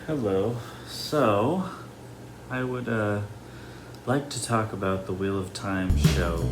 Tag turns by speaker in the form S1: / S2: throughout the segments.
S1: Hello. So, I would like to talk about the Wheel of Time show.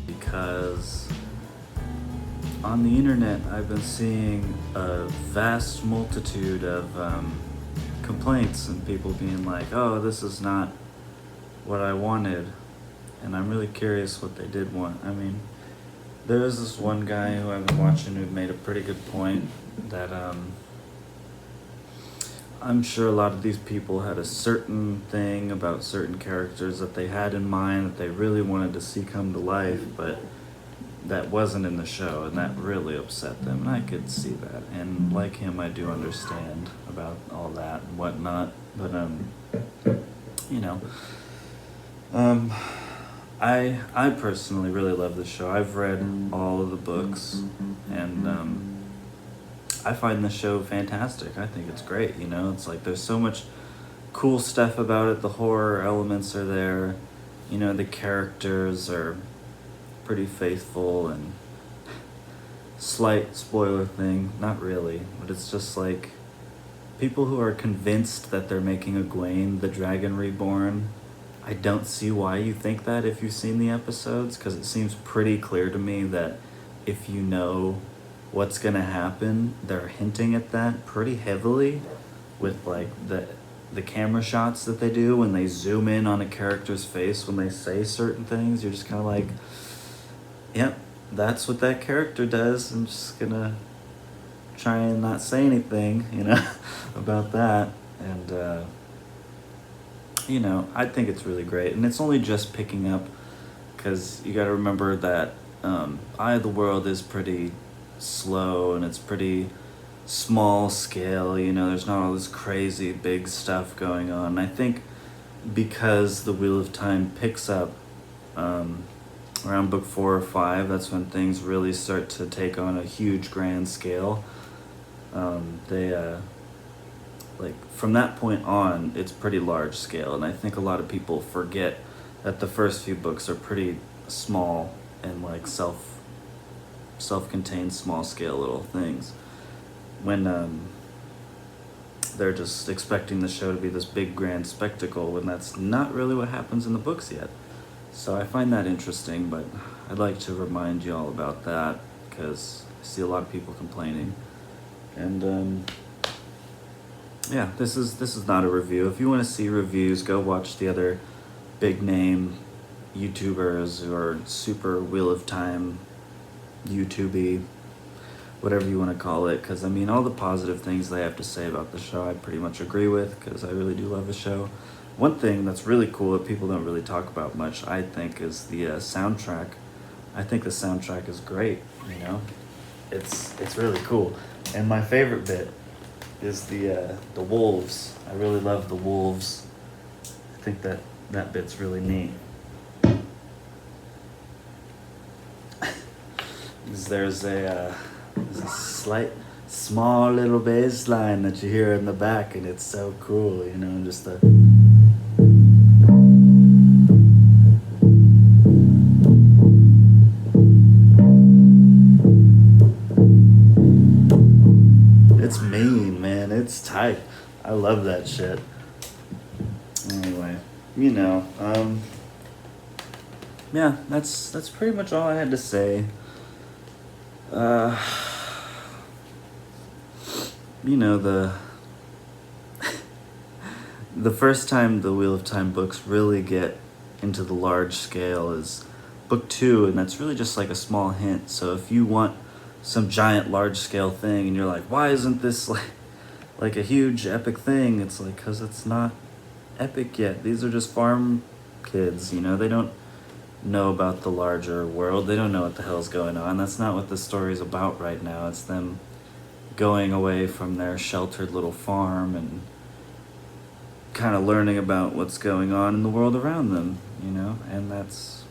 S1: Because on the internet I've been seeing a vast multitude of complaints and people being like, oh, this is not what I wanted. And I'm really curious what they did want. I mean, there is this one guy who I've been watching who made a pretty good point that I'm sure a lot of these people had a certain thing about certain characters that they had in mind that they really wanted to see come to life, but that wasn't in the show, and that really upset them, and I could see that. And like him, I do understand about all that and whatnot, but you know, I personally really love the show. I've read all of the books, and I find the show fantastic. I think it's great. You know, it's like there's so much cool stuff about it. The horror elements are there. You know, the characters are pretty faithful, and slight spoiler thing, not really, but it's just like people who are convinced that they're making Egwene the Dragon Reborn. I don't see why you think that if you've seen the episodes, because it seems pretty clear to me that if you know what's gonna happen, they're hinting at that pretty heavily with like the camera shots that they do when they zoom in on a character's face when they say certain things. You're just kind of like, yep, that's what that character does. I'm just gonna try and not say anything, you know, about that. And you know, I think it's really great, and it's only just picking up because you got to remember that Eye of the World is pretty slow and it's pretty small scale. You know, there's not all this crazy big stuff going on. And I think because the Wheel of Time picks up around book 4 or 5, that's when things really start to take on a huge grand scale. They like from that point on, it's pretty large scale, and I think a lot of people forget that the first few books are pretty small and like self-contained small scale little things when they're just expecting the show to be this big grand spectacle when that's not really what happens in the books yet. So I find that interesting, but I'd like to remind you all about that because I see a lot of people complaining. And yeah, this is not a review. If you want to see reviews, go watch the other big name YouTubers who are super Wheel of Time YouTubey. whatever you want to call it, because I mean, all the positive things they have to say about the show, I pretty much agree with, because I really do love the show. One thing that's really cool that people don't really talk about much, I think, is the soundtrack. I think the soundtrack is great. You know, it's really cool. And my favorite bit is the wolves. I really love the wolves. I think that bit's really neat. 'Cause there's a slight, small little bass line that you hear in the back, and it's so cool. You know, just the. It's mean, man. It's tight. I love that shit. Anyway, you know, yeah, that's pretty much all I had to say. You know, the first time the Wheel of Time books really get into the large scale is book 2, and that's really just like a small hint. So if you want some giant large scale thing and you're like, why isn't this like a huge epic thing? It's like, because it's not epic yet. These are just farm kids, you know, they don't know about the larger world. They don't know what the hell's going on. That's not what the story's about right now. It's them going away from their sheltered little farm and kind of learning about what's going on in the world around them, you know, and that's,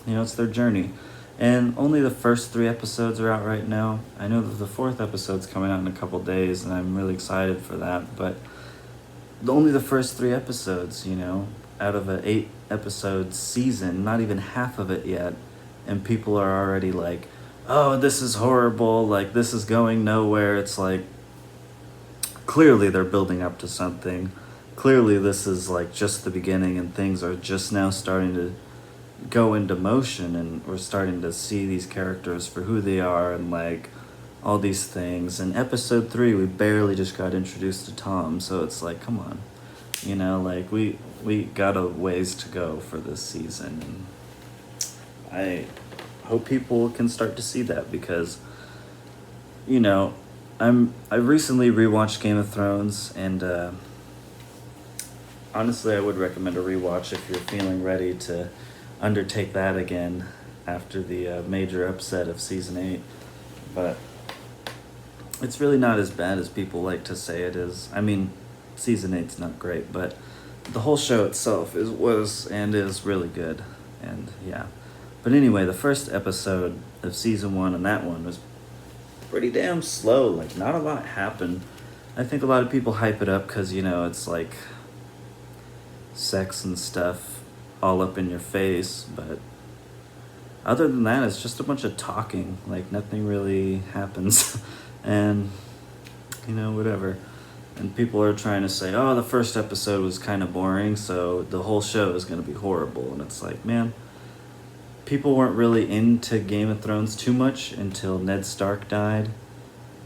S1: you know, it's their journey. And only the first 3 episodes are out right now. I know that the 4th episode's coming out in a couple days, and I'm really excited for that, but only the first 3 episodes, you know, out of an 8-episode season, not even half of it yet, and people are already like, oh, this is horrible, like, this is going nowhere. It's like, clearly they're building up to something. Clearly this is like just the beginning, and things are just now starting to go into motion, and we're starting to see these characters for who they are, and like all these things. In episode 3, we barely just got introduced to Tom, so it's like, come on, you know, like we got a ways to go for this season, and I hope people can start to see that, because, you know, I recently rewatched Game of Thrones, and honestly I would recommend a rewatch if you're feeling ready to undertake that again after the major upset of season 8. But it's really not as bad as people like to say it is. I mean, season 8's not great, but the whole show itself was and is really good. And yeah. But anyway, the first episode of season 1, and that one was pretty damn slow. Like, not a lot happened. I think a lot of people hype it up because, you know, it's like sex and stuff all up in your face, but other than that, it's just a bunch of talking. Like, nothing really happens. And, you know, whatever. And people are trying to say, oh, the first episode was kind of boring, so the whole show is going to be horrible. And it's like, man, people weren't really into Game of Thrones too much until Ned Stark died.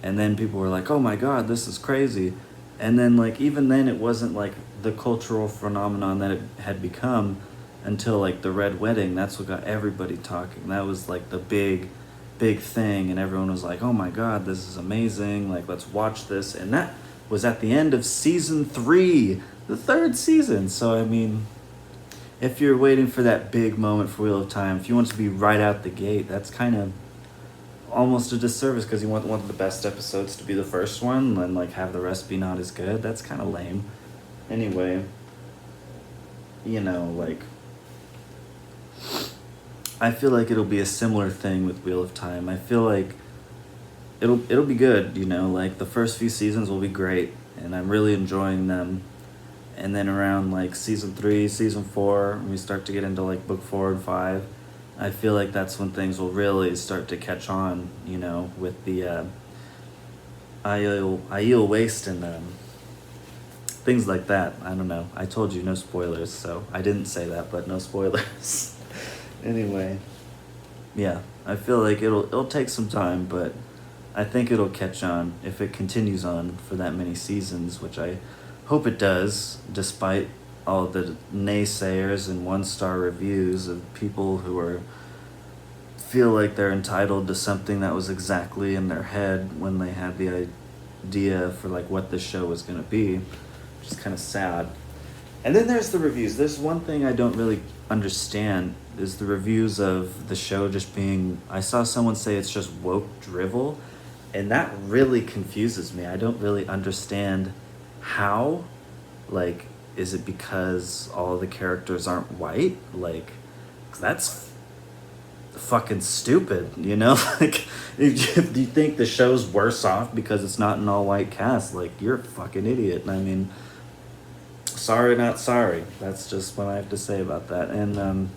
S1: And then people were like, oh my god, this is crazy. And then, like, even then it wasn't like the cultural phenomenon that it had become until like the Red Wedding. That's what got everybody talking. That was like the big thing, and everyone was like, oh my god, this is amazing, like, let's watch this. And that was at the end of season 3, the 3rd season. So I mean, if you're waiting for that big moment for Wheel of Time, if you want it to be right out the gate, that's kind of almost a disservice, because you want one of the best episodes to be the first one and like have the rest be not as good. That's kind of lame. Anyway, you know, like, I feel like it'll be a similar thing with Wheel of Time. I feel like it'll be good, you know, like the first few seasons will be great, and I'm really enjoying them. And then around like season 3, season 4, when we start to get into like book 4 and 5, I feel like that's when things will really start to catch on, you know, with the Aiel Waste and things like that. I don't know. I told you no spoilers, so I didn't say that, but no spoilers. Anyway, yeah, I feel like it'll take some time, but I think it'll catch on if it continues on for that many seasons, which I hope it does, despite all the naysayers and 1-star reviews of people who are feel like they're entitled to something that was exactly in their head when they had the idea for like what this show was going to be, which is kind of sad. And then there's the reviews. There's one thing I don't really understand is the reviews of the show just being, I saw someone say it's just woke drivel, and that really confuses me. I don't really understand how. Like, is it because all the characters aren't white? Like, 'cause that's fucking stupid, you know? Like, if you think the show's worse off because it's not an all-white cast, like, you're a fucking idiot. And I mean, sorry, not sorry. That's just what I have to say about that. And,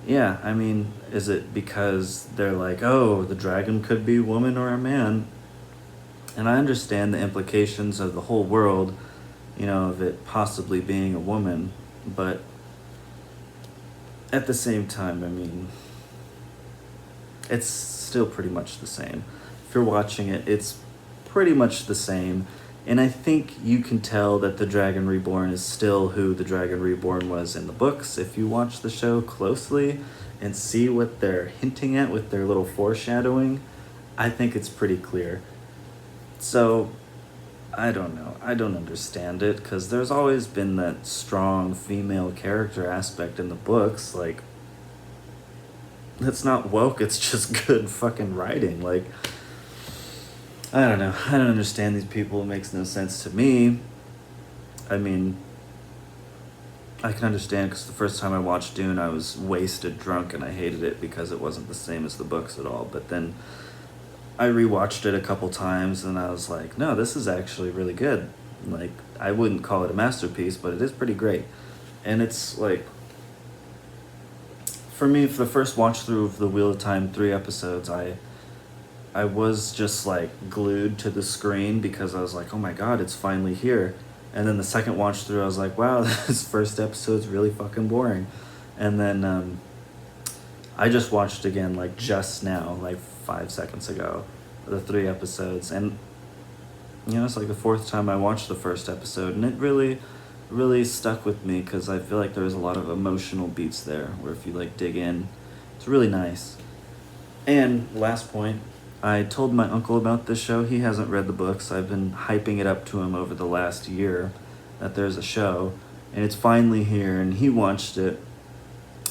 S1: yeah, I mean, is it because they're like, oh, the dragon could be a woman or a man? And I understand the implications of the whole world, you know, of it possibly being a woman, but at the same time, I mean, it's still pretty much the same. If you're watching it, it's pretty much the same. And I think you can tell that the Dragon Reborn is still who the Dragon Reborn was in the books. If you watch the show closely and see what they're hinting at with their little foreshadowing, I think it's pretty clear. So, I don't know. I don't understand it, because there's always been that strong female character aspect in the books. Like, it's not woke, it's just good fucking writing. Like, I don't know. I don't understand these people. It makes no sense to me. I mean, I can understand, because the first time I watched Dune, I was wasted drunk, and I hated it because it wasn't the same as the books at all. But then I rewatched it a couple times, and I was like, no, this is actually really good. Like, I wouldn't call it a masterpiece, but it is pretty great. And it's like, for me, for the first watch through of the Wheel of Time 3 episodes, I was just like glued to the screen, because I was like, oh my god, it's finally here. And then the second watch through, I was like, wow, this first episode's really fucking boring. And then I just watched again, like just now, like 5 seconds ago, the 3 episodes. And, you know, it's like the 4th time I watched the first episode, and it really, really stuck with me, because I feel like there was a lot of emotional beats there, where if you like dig in, it's really nice. And last point, I told my uncle about this show. He hasn't read the books. I've been hyping it up to him over the last year that there's a show, and it's finally here, and he watched it.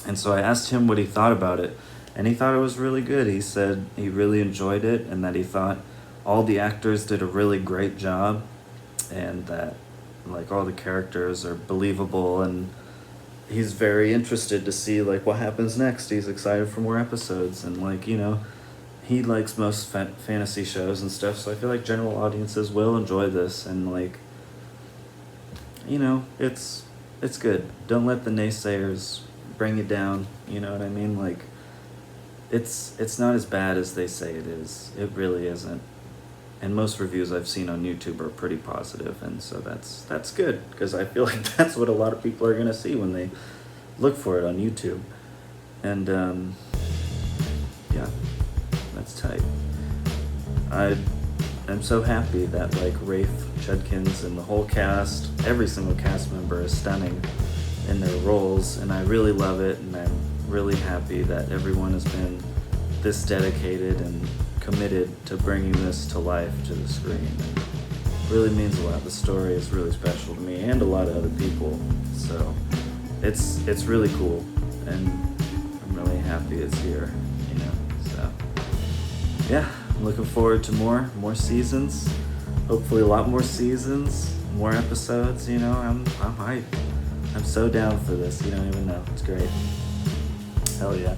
S1: And so I asked him what he thought about it, and he thought it was really good. He said he really enjoyed it, and that he thought all the actors did a really great job, and that like all the characters are believable, and he's very interested to see like what happens next. He's excited for more episodes, and like, you know, he likes most fantasy shows and stuff, so I feel like general audiences will enjoy this, and like, you know, it's good. Don't let the naysayers bring it down, you know what I mean? Like, it's not as bad as they say it is. It really isn't. And most reviews I've seen on YouTube are pretty positive, and so that's good, because I feel like that's what a lot of people are gonna see when they look for it on YouTube. And yeah, that's tight. I'm so happy that like Rafe Judkins and the whole cast, every single cast member is stunning in their roles, and I really love it, and I'm really happy that everyone has been this dedicated and committed to bringing this to life to the screen. It really means a lot. The story is really special to me and a lot of other people, so it's really cool, and I'm really happy it's here, you know. So yeah, I'm looking forward to more seasons, hopefully a lot more seasons, more episodes, you know. I'm hyped. I'm so down for this, you don't even know. It's great. Hell yeah.